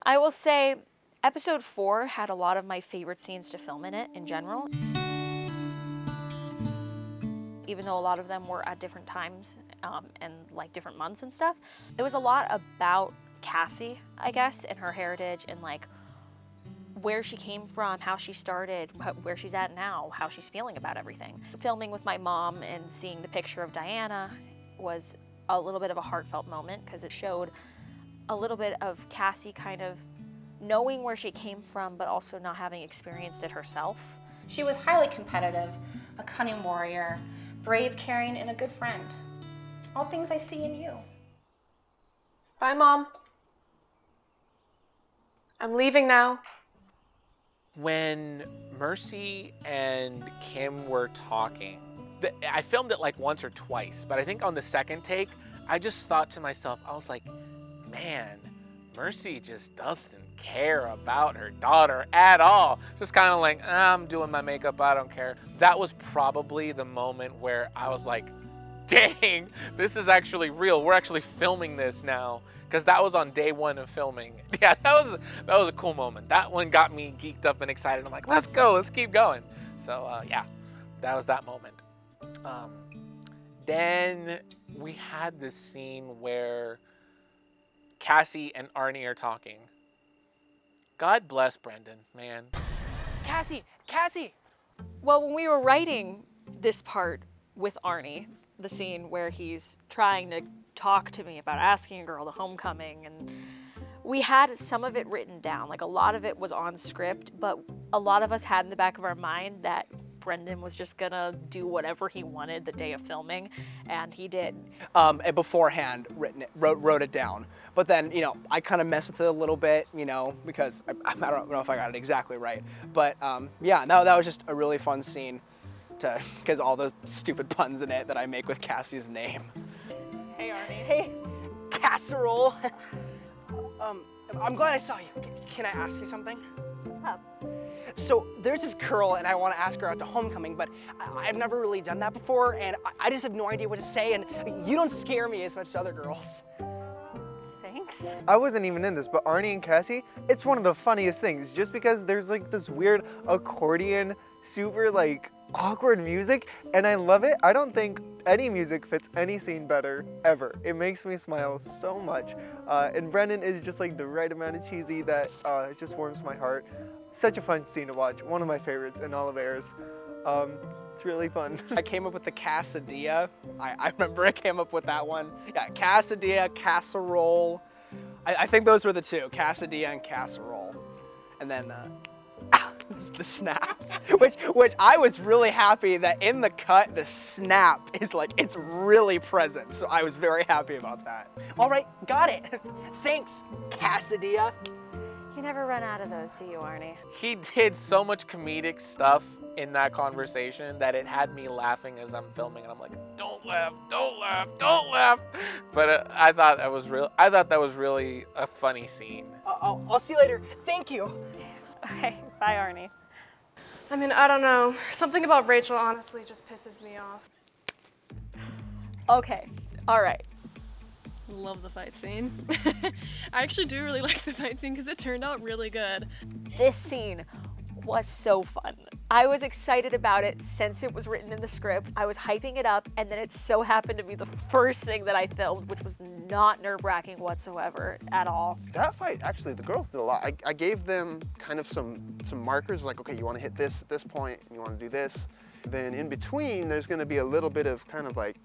I will say episode 4 had a lot of my favorite scenes to film in it in general. Even though a lot of them were at different times and like different months and stuff. It was a lot about Cassie, I guess, and her heritage and like where she came from, how she started, where she's at now, how she's feeling about everything. Filming with my mom and seeing the picture of Diana was a little bit of a heartfelt moment because it showed a little bit of Cassie kind of knowing where she came from, but also not having experienced it herself. She was highly competitive, a cunning warrior, brave, caring, and a good friend. All things I see in you. Bye, Mom. I'm leaving now. When Mercy and Kim were talking, I filmed it like once or twice, but I think on the second take, I just thought to myself, I was like, man, Mercy just doesn't care about her daughter at all. Just kind of like, I'm doing my makeup, I don't care. That was probably the moment where I was like, dang, this is actually real. We're actually filming this now. Because that was on day 1 of filming. Yeah, that was a cool moment. That one got me geeked up and excited. I'm like, let's go, let's keep going. So yeah, that was that moment. Then we had this scene where Cassie and Arnie are talking. God bless Brendan, man. Cassie! Well, when we were writing this part with Arnie, the scene where he's trying to talk to me about asking a girl to homecoming, and we had some of it written down. Like a lot of it was on script, but a lot of us had in the back of our mind that Brendan was just gonna do whatever he wanted the day of filming, and he did. And beforehand wrote it down. But then, you know, I kind of messed with it a little bit, you know, because I don't know if I got it exactly right. But yeah, that was just a really fun scene because all the stupid puns in it that I make with Cassie's name. Hey, Arnie. Hey, casserole. I'm glad I saw you. Can I ask you something? What's up? So there's this girl and I want to ask her out to homecoming, but I've never really done that before and I just have no idea what to say, and you don't scare me as much as other girls. Thanks. I wasn't even in this, but Arnie and Cassie, it's one of the funniest things just because there's like this weird accordion, super like awkward music, and I love it. I don't think any music fits any scene better ever. It makes me smile so much. And Brendan is just like the right amount of cheesy that it just warms my heart. Such a fun scene to watch. One of my favorites in all of Heirs. It's really fun. I came up with the quesadilla. I remember I came up with that one. Yeah, quesadilla, casserole. I think those were the two, quesadilla and casserole. And then the snaps, which I was really happy that in the cut, the snap is like, it's really present. So I was very happy about that. All right, got it. Thanks, quesadilla. You never run out of those, do you, Arnie? He did so much comedic stuff in that conversation that it had me laughing as I'm filming, and I'm like, don't laugh, don't laugh, don't laugh. But I thought that was real. I thought that was really a funny scene. I'll see you later. Thank you. Okay, bye, Arnie. I mean, I don't know. Something about Rachel honestly just pisses me off. Okay, all right. Love the fight scene. I actually do really like the fight scene because it turned out really good. This scene was so fun. I was excited about it since it was written in the script. I was hyping it up, and then it so happened to be the first thing that I filmed, which was not nerve-wracking whatsoever at all. That fight, actually, the girls did a lot. I gave them kind of some markers, like, okay, you want to hit this at this point, and you want to do this. Then in between, there's going to be a little bit of kind of like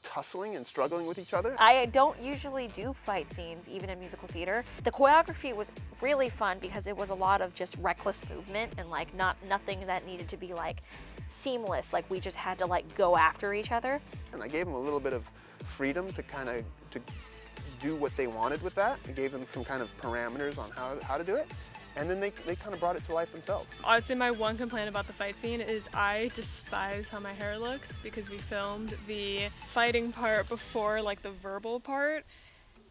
tussling and struggling with each other. I don't usually do fight scenes, even in musical theater. The choreography was really fun because it was a lot of just reckless movement and like nothing that needed to be like seamless. Like we just had to like go after each other. And I gave them a little bit of freedom to kind of do what they wanted with that. I gave them some kind of parameters on how to do it. And then they kind of brought it to life themselves. I'd say my one complaint about the fight scene is I despise how my hair looks because we filmed the fighting part before like the verbal part.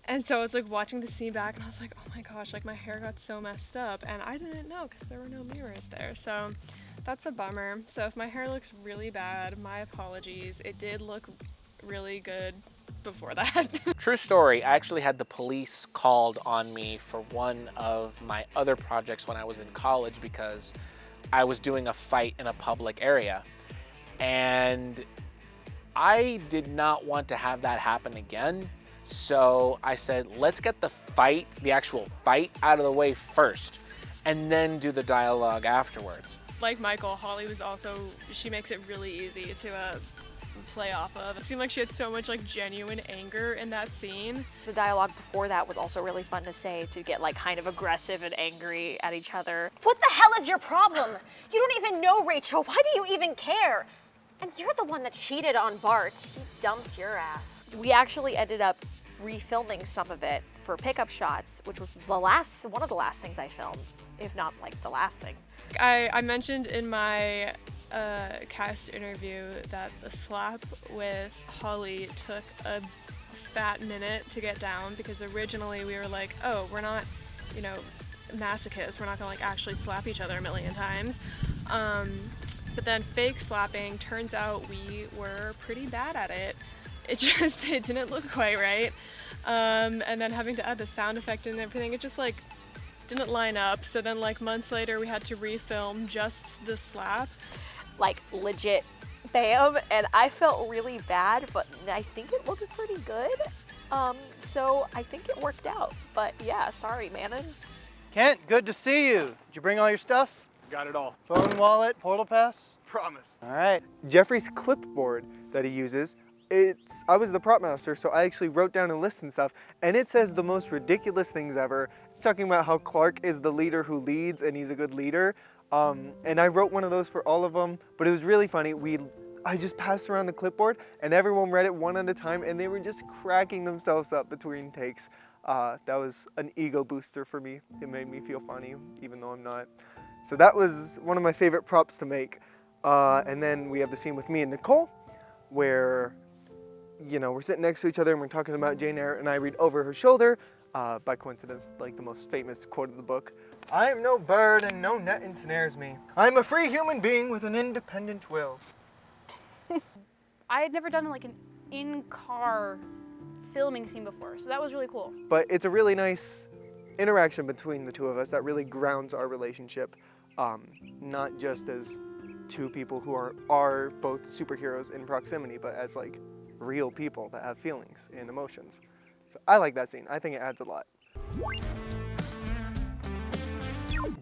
And so I was like watching the scene back and I was like, oh my gosh, like my hair got so messed up, and I didn't know because there were no mirrors there. So that's a bummer. So if my hair looks really bad, my apologies. It did look really good before that. True story, I actually had the police called on me for one of my other projects when I was in college because I was doing a fight in a public area. And I did not want to have that happen again. So I said, let's get the fight, the actual fight, out of the way first, and then do the dialogue afterwards. Like Michael, Holly was also, she makes it really easy to play off of. It seemed like she had so much like genuine anger in that scene. The dialogue before that was also really fun to say, to get like kind of aggressive and angry at each other. What the hell is your problem? You don't even know Rachel. Why do you even care? And you're the one that cheated on Bart. He dumped your ass. We actually ended up refilming some of it for pickup shots, which was one of the last things I filmed, if not like the last thing. I mentioned in my cast interview that the slap with Holly took a fat minute to get down because originally we were like, oh, we're not, you know, masochists. We're not gonna like actually slap each other a million times. But then fake slapping, turns out we were pretty bad at it. It didn't look quite right. And then having to add the sound effect and everything, it just like didn't line up. So then like months later we had to refilm just the slap. Like legit bam, and I felt really bad, but I think it looks pretty good. So I think it worked out. But yeah, sorry, Manon. Kent, good to see you. Did you bring all your stuff? Got it all. Phone, wallet, portal pass? Promise. All right. Jeffrey's clipboard that he uses, I was the prop master, so I actually wrote down a list and stuff, and it says the most ridiculous things ever. It's talking about how Clark is the leader who leads, and he's a good leader. And I wrote one of those for all of them, but it was really funny. I just passed around the clipboard, and everyone read it one at a time, and they were just cracking themselves up between takes. That was an ego booster for me. It made me feel funny, even though I'm not. So that was one of my favorite props to make. And then we have the scene with me and Nicole, where, you know, we're sitting next to each other and we're talking about Jane Eyre, and I read over her shoulder, by coincidence, like the most famous quote of the book. I am no bird and no net ensnares me. I am a free human being with an independent will. I had never done like an in-car filming scene before, so that was really cool. But it's a really nice interaction between the two of us that really grounds our relationship, not just as two people who are both superheroes in proximity, but as like real people that have feelings and emotions. So I like that scene. I think it adds a lot.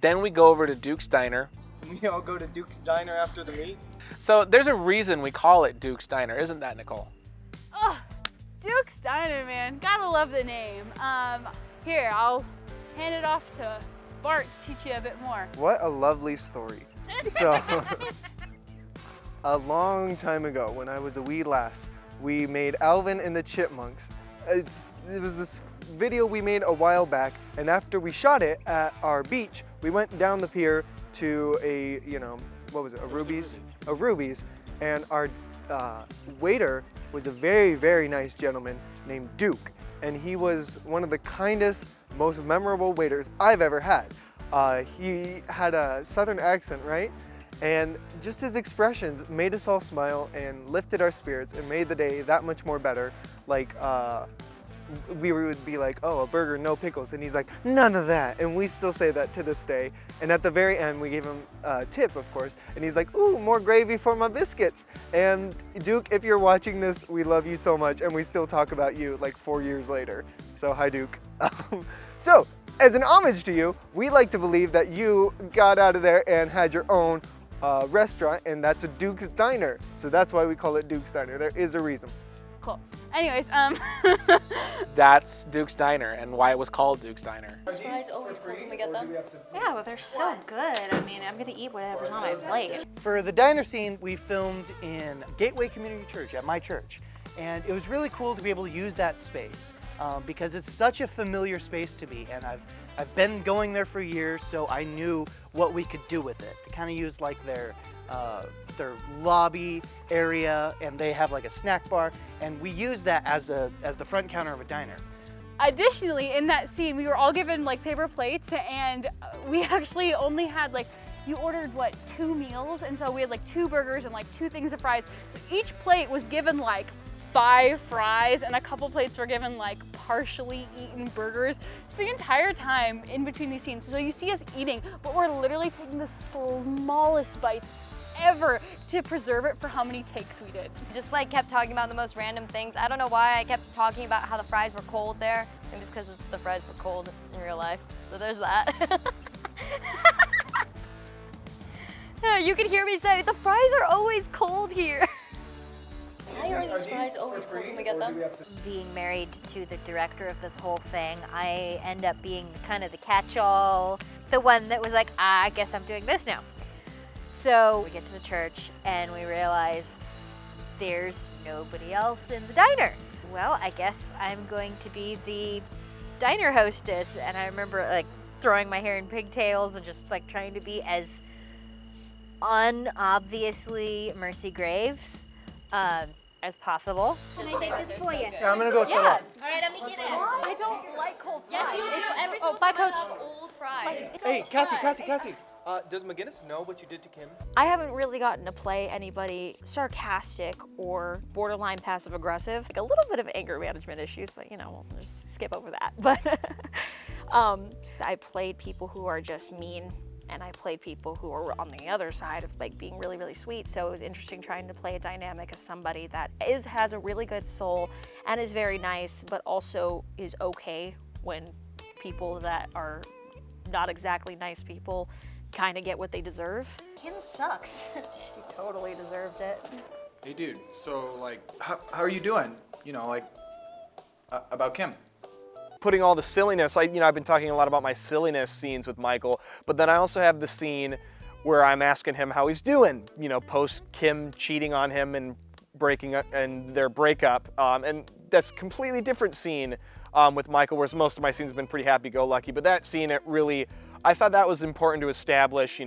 Then we go over to Duke's Diner. We all go to Duke's Diner after the meet. So there's a reason we call it Duke's Diner, isn't that, Nicole? Oh, Duke's Diner, man. Gotta love the name. Here, I'll hand it off to Bart to teach you a bit more. What a lovely story. So, a long time ago, when I was a wee lass, we made Alvin and the Chipmunks. It was this video we made a while back, and after we shot it at our beach, we went down the pier to a, you know, what was it, a Ruby's, and our waiter was a very, very nice gentleman named Duke, and he was one of the kindest, most memorable waiters I've ever had. He had a southern accent, right? And just his expressions made us all smile and lifted our spirits and made the day that much more better. Like, we would be like, oh, a burger, no pickles. And he's like, none of that. And we still say that to this day. And at the very end, we gave him a tip, of course. And he's like, ooh, more gravy for my biscuits. And Duke, if you're watching this, we love you so much. And we still talk about you like 4 years later. So hi, Duke. So, as an homage to you, we like to believe that you got out of there and had your own restaurant, and that's a Duke's Diner. So that's why we call it Duke's Diner. There is a reason. Cool. Anyways, That's Duke's Diner and why it was called Duke's Diner. Those fries always cold when we get them. Yeah, but they're so good. I mean, I'm gonna eat whatever's on my plate. For the diner scene, we filmed in Gateway Community Church, at my church. And it was really cool to be able to use that space because it's such a familiar space to me, and I've been going there for years, so I knew what we could do with it. I kind of used like their lobby area, and they have like a snack bar, and we used that as the front counter of a diner. additionally, in that scene, we were all given like paper plates, and we actually only had like, you ordered what, 2 meals, and so we had like 2 burgers and like 2 things of fries. So each plate was given like 5 fries and a couple plates were given like partially eaten burgers. So the entire time in between these scenes, so you see us eating, but we're literally taking the smallest bites ever to preserve it for how many takes we did. Just like kept talking about the most random things. I don't know why I kept talking about how the fries were cold there. Maybe it's because the fries were cold in real life. So there's that. You can hear me say, the fries are always cold here. Why are these fries always cold when we get them? Being married to the director of this whole thing, I end up being kind of the catch-all, the one that was like, I guess I'm doing this now. So we get to the church and we realize there's nobody else in the diner. Well, I guess I'm going to be the diner hostess. And I remember like throwing my hair in pigtails and just like trying to be as unobviously Mercy Graves as possible. Can I take this for you? Yeah, I'm gonna go set up. All right, let me get it. I don't like cold fries. Yes, you do. Every Oh, single bye, time Coach. I have old fries. Hey, Cassie. Does McGinnis know what you did to Kim? I haven't really gotten to play anybody sarcastic or borderline passive aggressive. Like a little bit of anger management issues, but you know, we'll just skip over that. But I played people who are just mean, and I played people who are on the other side of like being really, really sweet. So it was interesting trying to play a dynamic of somebody that has a really good soul and is very nice, but also is okay when people that are not exactly nice people kind of get what they deserve. Kim sucks. She totally deserved it. Hey dude, so like, how are you doing? You know, like, about Kim? Putting all the silliness, I've been talking a lot about my silliness scenes with Michael, but then I also have the scene where I'm asking him how he's doing, post Kim cheating on him and breaking up and their breakup. And that's a completely different scene with Michael, whereas most of my scenes have been pretty happy-go-lucky, but that scene, I thought that was important to establish,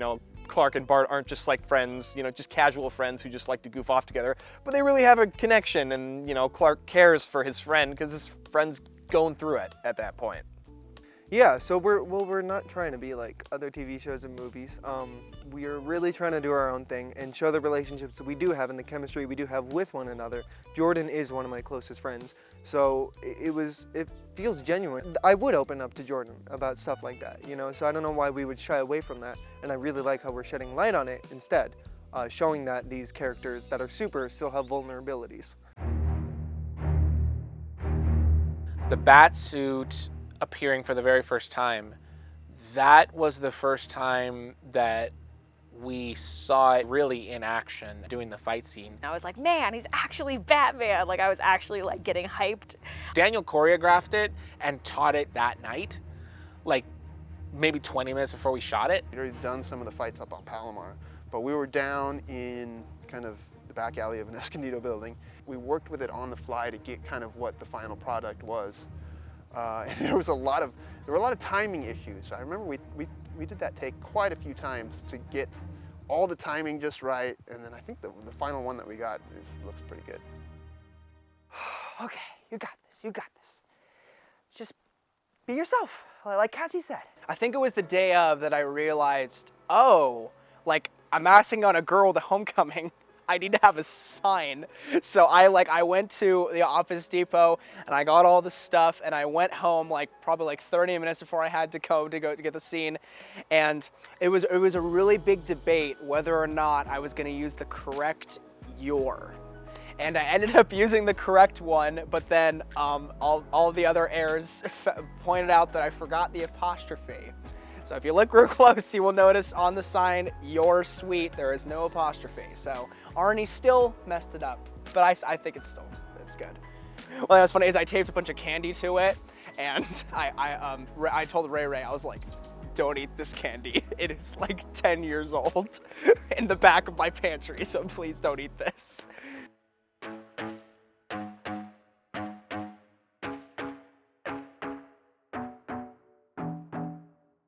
Clark and Bart aren't just like friends, just casual friends who just like to goof off together, but they really have a connection, and Clark cares for his friend because his friend's going through it at that point. Yeah, so we're not trying to be like other TV shows and movies. We are really trying to do our own thing and show the relationships that we do have and the chemistry we do have with one another. Jordan is one of my closest friends, so it feels genuine. I would open up to Jordan about stuff like that, so I don't know why we would shy away from that, and I really like how we're shedding light on it instead, showing that these characters that are super still have vulnerabilities. The bat suit appearing for the very first time, that was the first time that we saw it really in action doing the fight scene. I was like, man, he's actually Batman. Like I was actually like getting hyped. Daniel choreographed it and taught it that night, like maybe 20 minutes before we shot it. We'd already done some of the fights up on Palomar, but we were down in kind of the back alley of an Escondido building. We worked with it on the fly to get kind of what the final product was. And there were a lot of timing issues. I remember we did that take quite a few times to get all the timing just right, and then I think the final one that we got looks pretty good. Okay, you got this. Just be yourself, like Cassie said. I think it was the day of that I realized, like I'm asking on a girl to homecoming. I need to have a sign. So I went to the Office Depot and I got all the stuff and I went home probably 30 minutes before I had to go to get the scene. And it was a really big debate whether or not I was gonna use the correct your. And I ended up using the correct one, but then all the other heirs pointed out that I forgot the apostrophe. So if you look real close, you will notice on the sign, "Your Suite," there is no apostrophe. So Arnie still messed it up, but I think it's good. Well, what's funny is I taped a bunch of candy to it, and I told Ray, I was like, don't eat this candy. It is like 10 years old in the back of my pantry, so please don't eat this.